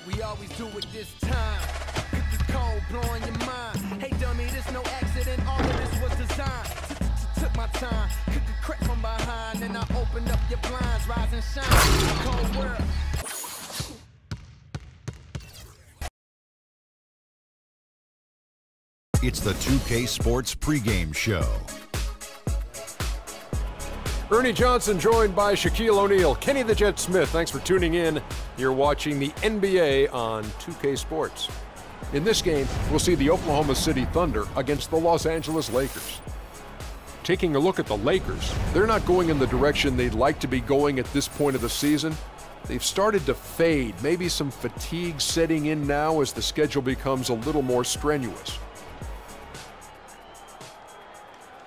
We always do it this time. Cookie cold, blowing your mind. Hey dummy, this no accident. All of this was designed. Took my time. Cookie crept from behind, and I opened up your blinds. Rise and shine. Cold world. It's the 2K Sports pregame show. Ernie Johnson joined by Shaquille O'Neal. Kenny the Jet Smith, thanks for tuning in. You're watching the NBA on 2K Sports. In this game, we'll see the Oklahoma City Thunder against the Los Angeles Lakers. Taking a look at the Lakers, they're not going in the direction they'd like to be going at this point of the season. They've started to fade, maybe some fatigue setting in now as the schedule becomes a little more strenuous.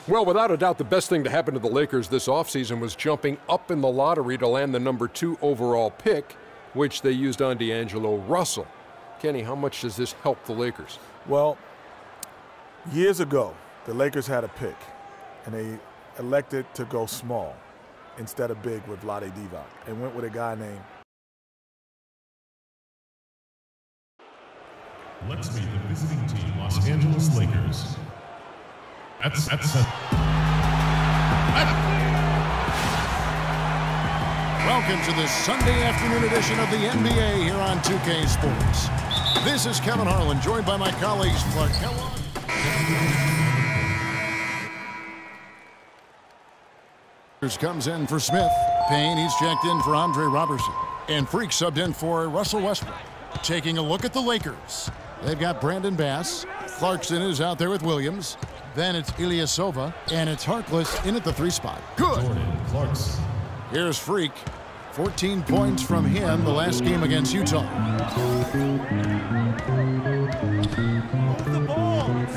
Well, without a doubt, the best thing to happen to the Lakers this offseason was jumping up in the lottery to land the #2 overall pick, which they used on D'Angelo Russell. Kenny, how much does this help the Lakers? Well, years ago, the Lakers had a pick, and they elected to go small instead of big with Vlade Divac and went with a guy named. Let's meet the visiting team, Los Angeles Lakers. Welcome to this Sunday afternoon edition of the NBA here on 2K Sports. This is Kevin Harlan, joined by my colleagues Clark Kellogg. Comes in for Smith. Payne, he's checked in for Andre Robertson. And Freak subbed in for Russell Westbrook. Taking a look at the Lakers. They've got Brandon Bass. Clarkson is out there with Williams. Then it's Ilyasova, and it's Harkless in at the 3 spot. Good. Jordan Clarkson. Here's Freak. 14 points from him the last game against Utah.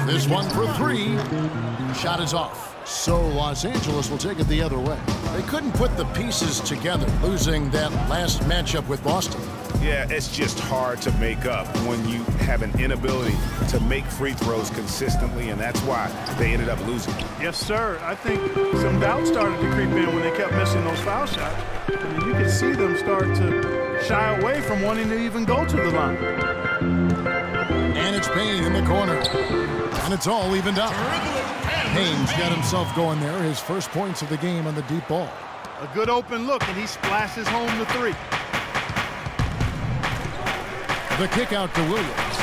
This one for 3. Shot is off. So Los Angeles will take it the other way. They couldn't put the pieces together, losing that last matchup with Boston. Yeah, it's just hard to make up when you have an inability to make free throws consistently, and that's why they ended up losing. Yes, sir. I think some doubt started to creep in when they kept missing those foul shots. I mean, you could see them start to shy away from wanting to even go to the line. And it's Payne in the corner. And it's all evened up. Payne's got himself going there, his first points of the game on the deep ball. A good open look, and he splashes home the 3. The kick out to Williams.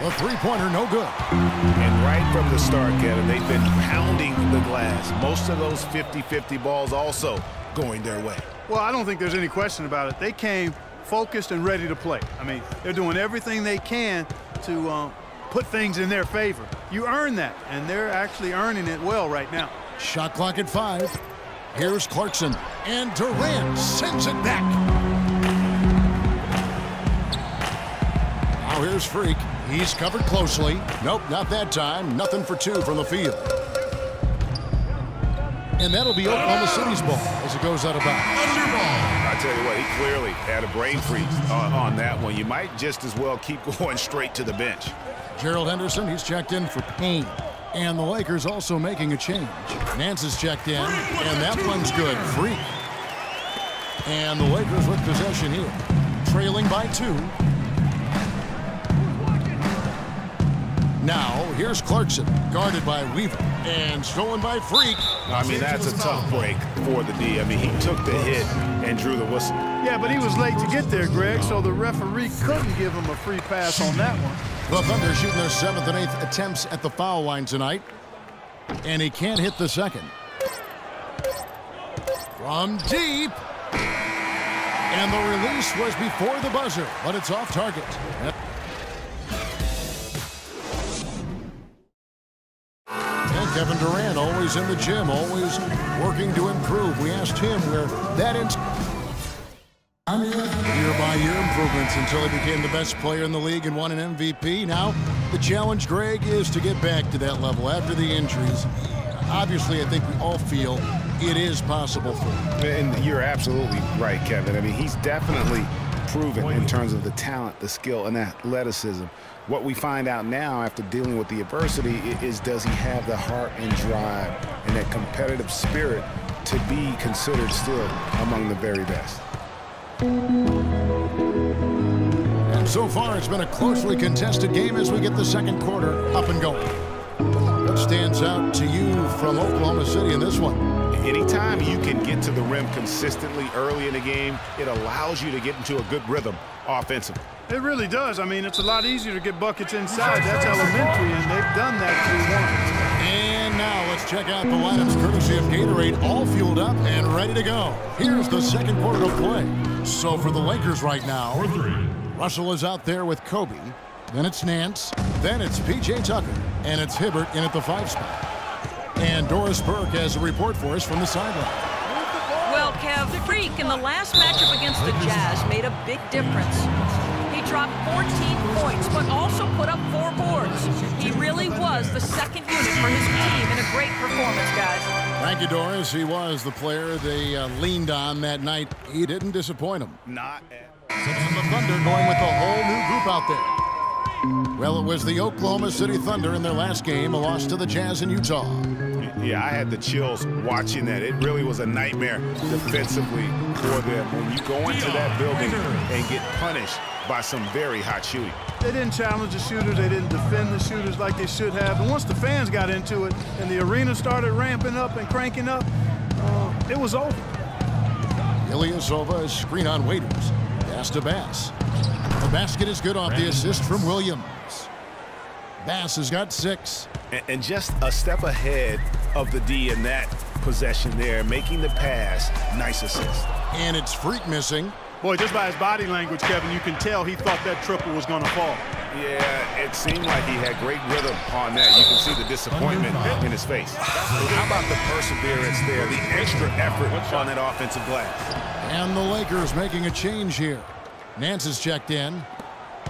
A three-pointer, no good. And right from the start, Kevin, they've been pounding the glass. Most of those 50-50 balls also going their way. Well, I don't think there's any question about it. They came focused and ready to play. I mean, they're doing everything they can to put things in their favor. You earn that, and they're actually earning it well right now. Shot clock at 5. Here's Clarkson, and Durant sends it back. Now here's Freak. He's covered closely. Nope, not that time. Nothing for 2 from the field. And that'll be Oklahoma City's ball as it goes out of bounds. I tell you what, he clearly had a brain freeze on that one. You might just as well keep going straight to the bench. Gerald Henderson, he's checked in for Payne. And the Lakers also making a change. Nance is checked in, and that one's good. Freak. And the Lakers with possession here. Trailing by 2. Now, here's Clarkson, guarded by Weaver, and stolen by Freak. I mean, that's a tough break for the D. I mean, he took the hit and drew the whistle. Yeah, but he was late to get there, Greg, so the referee couldn't give him a free pass on that one. The Thunder shooting their 7th and 8th attempts at the foul line tonight. And he can't hit the second. From deep. And the release was before the buzzer, but it's off target. And Kevin Durant always in the gym, always working to improve. We asked him where that year-by-year improvements until he became the best player in the league and won an MVP. Now, the challenge, Greg, is to get back to that level after the injuries. Obviously, I think we all feel it is possible for him. And you're absolutely right, Kevin. I mean, he's definitely proven in terms of the talent, the skill, and athleticism. What we find out now after dealing with the adversity is, does he have the heart and drive and that competitive spirit to be considered still among the very best? And so far, it's been a closely contested game as we get the second quarter up and going. What stands out to you from Oklahoma City in this one? Anytime you can get to the rim consistently early in the game, it allows you to get into a good rhythm offensively. It really does. I mean, it's a lot easier to get buckets inside. That's elementary, and they've done that through one. And now let's check out the lineups courtesy of Gatorade, all fueled up and ready to go. Here's the second quarter of play. So for the Lakers right now, Russell is out there with Kobe. Then it's Nance. Then it's P.J. Tucker. And it's Hibbert in at the 5 spot. And Doris Burke has a report for us from the sideline. Well, Kev, Freak in the last matchup against the Jazz made a big difference. He dropped 14 points, but also put up 4 boards. He really was the second unit for his team in a great performance, guys. Thank you, Doris. He was the player they leaned on that night. He didn't disappoint them. Not at And the Thunder going with a whole new group out there. Well, it was the Oklahoma City Thunder in their last game, a loss to the Jazz in Utah. Yeah, I had the chills watching that. It really was a nightmare defensively for them when you go into that building and get punished by some very hot shooting. They didn't challenge the shooters. They didn't defend the shooters like they should have. And once the fans got into it and the arena started ramping up and cranking up, it was over. Ilyasova is screen on Waiters. Pass to Bass. The basket is good off the assist from Williams. Bass has got 6. And just a step ahead of the D in that possession there, making the pass. Nice assist. And it's Freak missing. Boy, just by his body language, Kevin, you can tell he thought that triple was going to fall. Yeah, it seemed like he had great rhythm on that. You can see the disappointment in his face. How about the perseverance there, the extra effort on that offensive glass? And the Lakers making a change here. Nance is checked in.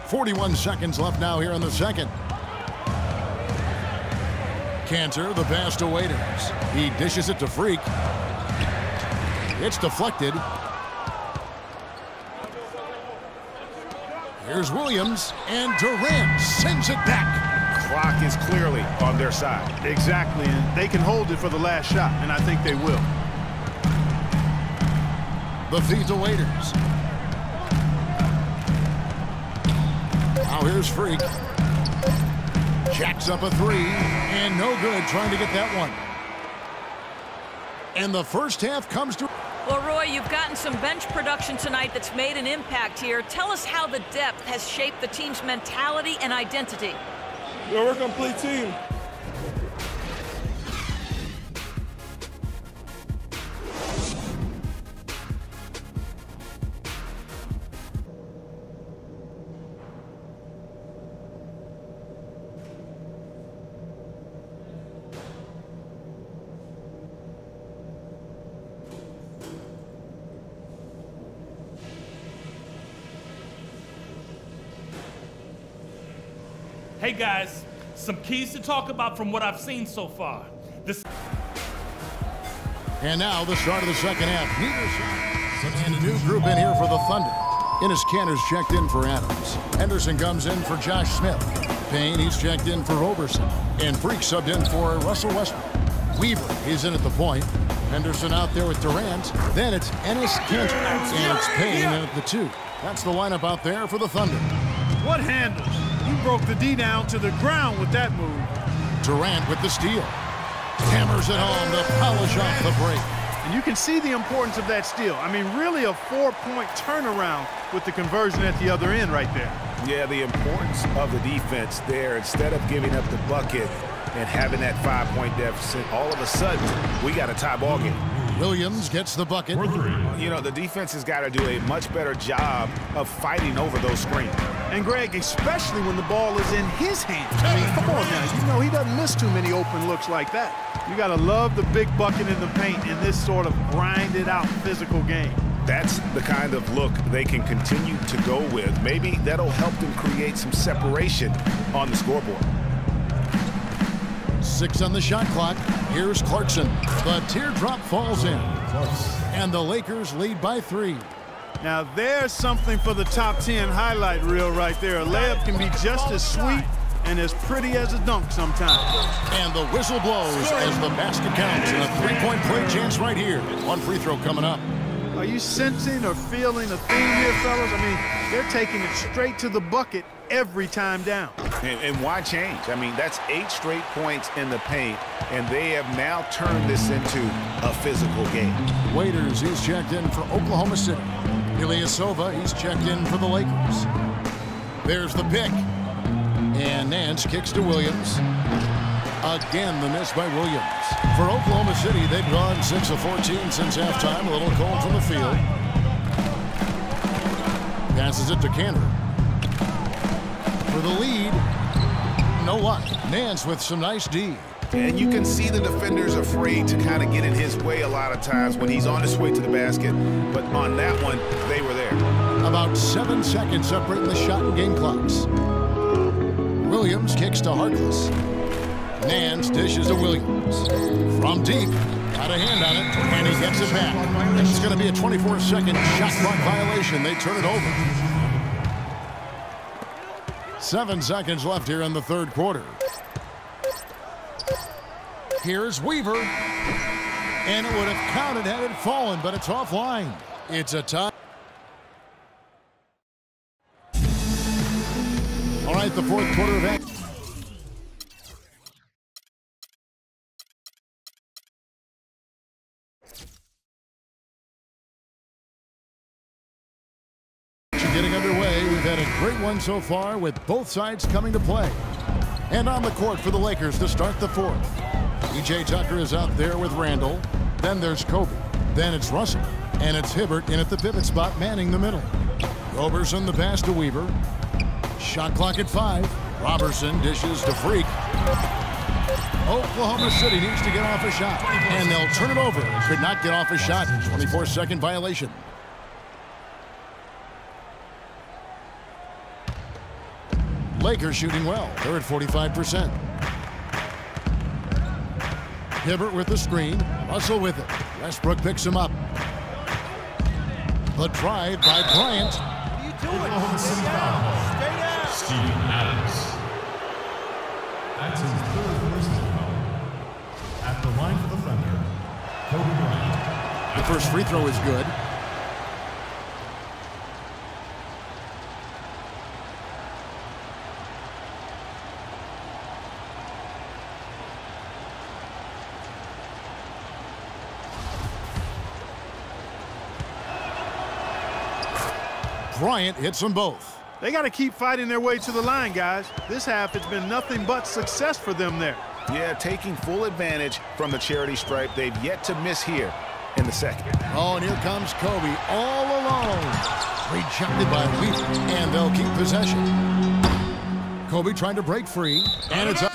41 seconds left now here in the second. Cantor, the pass to Waiters. He dishes it to Freak. It's deflected. Here's Williams, and Durant sends it back. Clock is clearly on their side. Exactly, and they can hold it for the last shot, and I think they will. The feed to Waiters. Now here's Freak. Jacks up a 3, and no good trying to get that one. And the first half comes to... Well, Roy, you've gotten some bench production tonight that's made an impact here. Tell us how the depth has shaped the team's mentality and identity. Yeah, we're a complete team. Hey guys, some keys to talk about from what I've seen so far. And now the start of the second half. And a new group in here for the Thunder. Enes Kanter's checked in for Adams. Henderson comes in for Josh Smith. Payne, he's checked in for Roberson. And Freak subbed in for Russell Westbrook. Weaver, he's in at the point. Henderson out there with Durant. Then it's Enes Kanter. And it's Payne in at the 2. That's the lineup out there for the Thunder. What handles? He broke the D down to the ground with that move. Durant with the steal. Hammers it home to polish off the break. And you can see the importance of that steal. I mean, really a 4-point turnaround with the conversion at the other end right there. Yeah, the importance of the defense there. Instead of giving up the bucket and having that 5-point deficit, all of a sudden, we got a tie ball game. Williams gets the bucket. You know, the defense has got to do a much better job of fighting over those screens. And Greg, especially when the ball is in his hands. I mean, come on now. You know, he doesn't miss too many open looks like that. You got to love the big bucket in the paint in this sort of grinded out physical game. That's the kind of look they can continue to go with. Maybe that'll help them create some separation on the scoreboard. 6 on the shot clock. Here's Clarkson. The teardrop falls in. And the Lakers lead by 3. Now there's something for the top 10 highlight reel right there. A layup can be just as sweet and as pretty as a dunk sometimes. And the whistle blows as the basket counts. And a 3-point play chance right here. One free throw coming up. Are you sensing or feeling a theme here, fellas? I mean, they're taking it straight to the bucket every time down. And why change? I mean, that's 8 straight points in the paint, and they have now turned this into a physical game. Waiters, he's checked in for Oklahoma City. Ilyasova, he's checked in for the Lakers. There's the pick. And Nance kicks to Williams. Again, the miss by Williams. For Oklahoma City, they've gone 6 of 14 since halftime. A little cold from the field. Passes it to Kanter. For the lead, no luck. Nance with some nice D. And you can see the defender's afraid to kind of get in his way a lot of times when he's on his way to the basket. But on that one, they were there. About 7 seconds separating the shot and game clocks. Williams kicks to Harkless. Nance dishes to Williams. From deep. Got a hand on it, and he gets it back. It's going to be a 24-second shot clock violation. They turn it over. 7 seconds left here in the third quarter. Here's Weaver. And it would have counted had it fallen, but it's offline. It's a tie. All right, the fourth quarter of action. Getting underway. We've had a great one so far with both sides coming to play. And on the court for the Lakers to start the fourth. P.J. Tucker is out there with Randall. Then there's Kobe. Then it's Russell. And it's Hibbert in at the pivot spot manning the middle. Roberson the pass to Weaver. Shot clock at 5. Roberson dishes to Freak. Oklahoma City needs to get off a shot. And they'll turn it over. Could not get off a shot. 24-second violation. Lakers shooting well. They're at 45%. Hibbert with the screen. Russell with it. Westbrook picks him up. The drive by Bryant. What are you doing? Oklahoma City foul. Steven Adams. That's his third personal foul. At the line for the Thunder, Kobe Bryant. The first free throw is good. Bryant hits them both. They got to keep fighting their way to the line, guys. This half, it's been nothing but success for them there. Yeah, taking full advantage from the charity stripe. They've yet to miss here in the second. Oh, and here comes Kobe all alone. Rejected by Weaver, and they'll keep possession. Kobe trying to break free, and it's up.